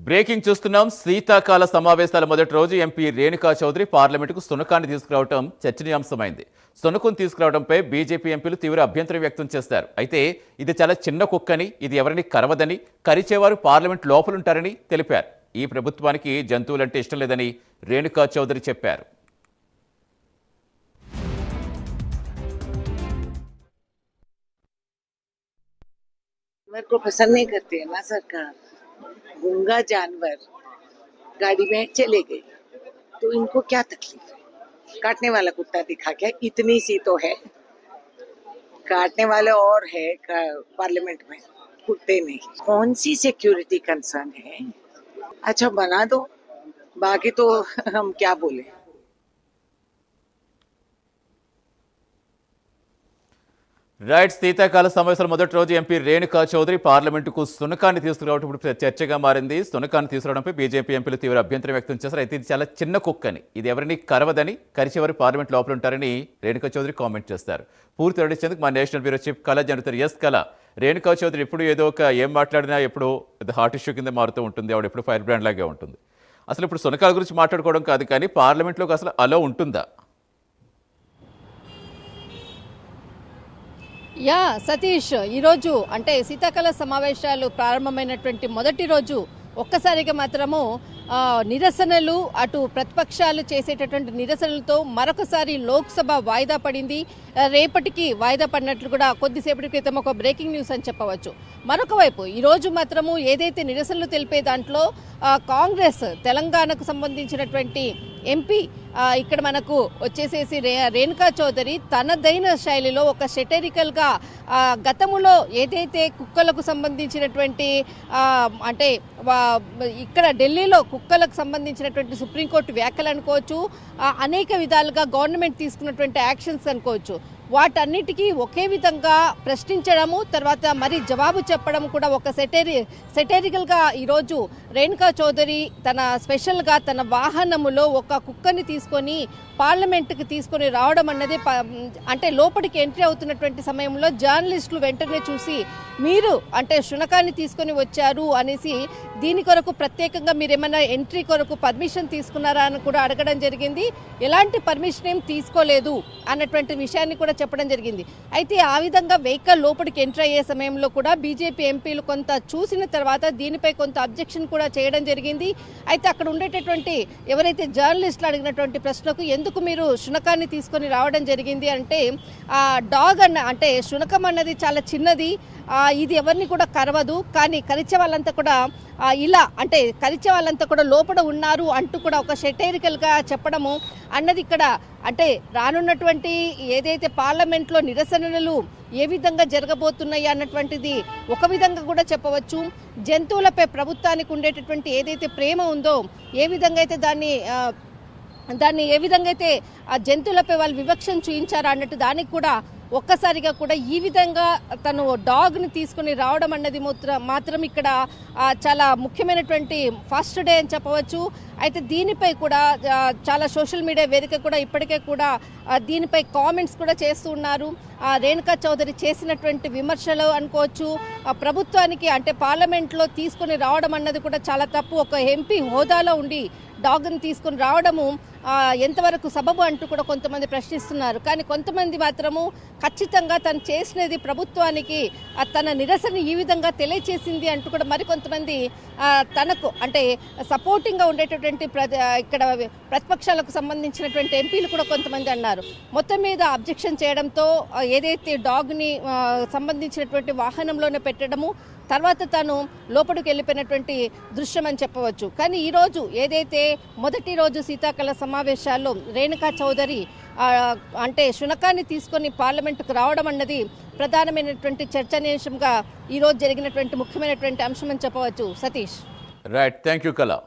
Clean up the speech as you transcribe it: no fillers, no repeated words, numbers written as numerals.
Breaking చూస్తున్నాం. శీతాకాల సమావేశాల మొదటి రోజు ఎంపీ రేణుకా చౌదరి పార్లమెంటుకు సునకాన్ని తీసుకురావడం చర్చనీయాంశమైంది. సునకును తీసుకురావడంపై బీజేపీ ఎంపీలు తీవ్ర అభ్యంతరం వ్యక్తం చేశారు. అయితే ఇది చాలా చిన్న కుక్కని, ఇది ఎవరిని కరవదని, కరిచేవారు పార్లమెంట్ లోపలుంటారని తెలిపారు. ఈ ప్రభుత్వానికి జంతువులంటే ఇష్టం లేదని రేణుకా చౌదరి చెప్పారు. मेरे को पसंद नहीं करती है ना सरकार। गूंगा जानवर गाड़ी में चले गए तो इनको क्या तकलीफ है? काटने वाला कुत्ता दिखा क्या? इतनी सी तो है, काटने वाले और है पार्लियामेंट में, कुत्ते नहीं। कौन सी सिक्योरिटी कंसर्न है? अच्छा बना दो, बाकी तो हम क्या बोले। రైట్. శీతాకాల సమావేశాల మొదటి రోజు ఎంపీ రేణుకా చౌదరి పార్లమెంటుకు సునకాన్ని తీసుకురావడం ఇప్పుడు చర్చగా మారింది. సునకాన్ని తీసుకురావడంపై బీజేపీ ఎంపీలు తీవ్ర అభ్యంతరం వ్యక్తం చేశారు. అయితే ఇది చాలా చిన్న కుక్కని, ఇది ఎవరిని కరవదని, కరిచేవారు పార్లమెంట్ లోపల ఉంటారని రేణుకా చౌదరి కామెంట్ చేస్తారు. పూర్తి వివరించేందుకు మా నేషనల్ బ్యూరో చీఫ్ కళ జరుగుతారు. ఎస్ కళ, రేణుకా చౌదరి ఎప్పుడు ఏదో ఒక ఏం మాట్లాడినా ఎప్పుడు హార్ట్ ఇష్యూ కింద మారుతూ ఉంటుంది. ఆవిడ ఎప్పుడు ఫైర్ బ్రాండ్ లాగే ఉంటుంది. అసలు ఇప్పుడు సునకాల గురించి మాట్లాడుకోవడం కాదు, కానీ పార్లమెంట్లోకి అసలు అలో ఉంటుందా? సతీష్, ఈరోజు అంటే శీతాకాల సమావేశాలు ప్రారంభమైనటువంటి మొదటి రోజు ఒక్కసారిగా మాత్రము నిరసనలు, అటు ప్రతిపక్షాలు చేసేటటువంటి నిరసనలతో మరొకసారి లోక్సభ వాయిదా పడింది. రేపటికి వాయిదా పడినట్లు కూడా కొద్దిసేపటి క్రితం ఒక బ్రేకింగ్ న్యూస్ అని చెప్పవచ్చు. మరొక వైపు ఈరోజు మాత్రము ఏదైతే నిరసనలు తెలిపే దాంట్లో కాంగ్రెస్ తెలంగాణకు సంబంధించినటువంటి ఎంపీ ఇక్కడ మనకు వచ్చేసేసి రేణుకా చౌదరి తనదైన శైలిలో ఒక సెటరికల్గా గతములో ఏదైతే కుక్కలకు సంబంధించినటువంటి అంటే ఇక్కడ ఢిల్లీలో కుక్కలకు సంబంధించినటువంటి సుప్రీంకోర్టు వ్యాఖ్యలు అనుకోవచ్చు, అనేక విధాలుగా గవర్నమెంట్ తీసుకున్నటువంటి యాక్షన్స్ అనుకోవచ్చు, వాటన్నిటికీ ఒకే విధంగా ప్రశ్నించడము, తర్వాత మరి జవాబు చెప్పడం కూడా ఒక సెటరికల్గా ఈరోజు రేణుకా చౌదరి తన స్పెషల్గా తన వాహనములో ఒక కుక్కని తీసుకొని పార్లమెంటుకి తీసుకొని రావడం అన్నది అంటే లోపలికి ఎంట్రీ అవుతున్నటువంటి సమయంలో జర్నలిస్టులు వెంటనే చూసి మీరు అంటే శునకాన్ని తీసుకొని వచ్చారు అనేసి దీని కొరకు ప్రత్యేకంగా మీరు ఏమైనా ఎంట్రీ కొరకు పర్మిషన్ తీసుకున్నారా అని కూడా అడగడం జరిగింది. ఎలాంటి పర్మిషన్ ఏం తీసుకోలేదు అన్నటువంటి విషయాన్ని కూడా చెప్పడం జరిగింది. అయితే ఆ విధంగా వెహికల్ లోపలికి ఎంటర్ అయ్యే సమయంలో కూడా బీజేపీ ఎంపీలు కొంత చూసిన తర్వాత దీనిపై కొంత అబ్జెక్షన్ కూడా చేయడం జరిగింది. అయితే అక్కడ ఉండేటటువంటి ఎవరైతే జర్నలిస్టులు అడిగినటువంటి ప్రశ్నకు ఎందుకు మీరు శునకాన్ని తీసుకొని రావడం జరిగింది అంటే డాగ్ అంటే శునకం అన్నది చాలా చిన్నది, ఇది ఎవరిని కూడా కరవదు, కానీ కరిచే వాళ్ళంతా కూడా ఇలా అంటే కరిచే వాళ్ళంతా కూడా లోపల ఉన్నారు అంటూ కూడా ఒక సెటైరికల్గా చెప్పడము అన్నది ఇక్కడ అంటే రానున్నటువంటి ఏదైతే పార్లమెంట్లో నిరసనలు ఏ విధంగా జరగబోతున్నాయి అన్నటువంటిది ఒక విధంగా కూడా చెప్పవచ్చు. జంతువులపై ప్రభుత్వానికి ఉండేటటువంటి ఏదైతే ప్రేమ ఉందో, ఏ విధంగా అయితే దాన్ని ఏ విధంగా అయితే ఆ జంతువులపై వాళ్ళు వివక్షను చూయించారు అన్నట్టు దానికి కూడా ఒక్కసారిగా కూడా ఈ విధంగా తను డాగ్ని తీసుకుని రావడం అన్నది మాత్రం ఇక్కడ చాలా ముఖ్యమైనటువంటి ఫస్ట్ డే అని చెప్పవచ్చు. అయితే దీనిపై కూడా చాలా సోషల్ మీడియా వేదిక కూడా ఇప్పటికే కూడా దీనిపై కామెంట్స్ కూడా చేస్తూ ఉన్నారు. రేణుకా చౌదరి చేసినటువంటి విమర్శలు అనుకోవచ్చు, ప్రభుత్వానికి అంటే పార్లమెంట్లో తీసుకుని రావడం అన్నది కూడా చాలా తప్పు. ఒక ఎంపీ హోదాలో ఉండి డాగ్ని తీసుకుని రావడము ఎంతవరకు సబబు అంటూ కూడా కొంతమంది ప్రశ్నిస్తున్నారు. కానీ కొంతమంది మాత్రము ఖచ్చితంగా తను చేసినది ప్రభుత్వానికి తన నిరసన ఈ విధంగా తెలియచేసింది అంటూ కూడా మరికొంతమంది తనకు అంటే సపోర్టింగ్గా ఉండేటటువంటి ఇక్కడ ప్రతిపక్షాలకు సంబంధించినటువంటి ఎంపీలు కూడా కొంతమంది అన్నారు. మొత్తం మీద అబ్జెక్షన్ చేయడంతో ఏదైతే డాగ్ని సంబంధించినటువంటి వాహనంలోనే పెట్టడము, తర్వాత తాను లోపలికి వెళ్ళిపోయినటువంటి దృశ్యం అని చెప్పవచ్చు. కానీ ఈరోజు ఏదైతే మొదటి రోజు శీతాకాల సమావేశాల్లో రేణుకా చౌదరి అంటే శునకాన్ని తీసుకొని పార్లమెంటుకు రావడం అన్నది ప్రధానమైనటువంటి చర్చనీయాంశంగా ఈరోజు జరిగినటువంటి ముఖ్యమైనటువంటి అంశం అని చెప్పవచ్చు. సతీష్. రైట్, థ్యాంక్ యూ కళ.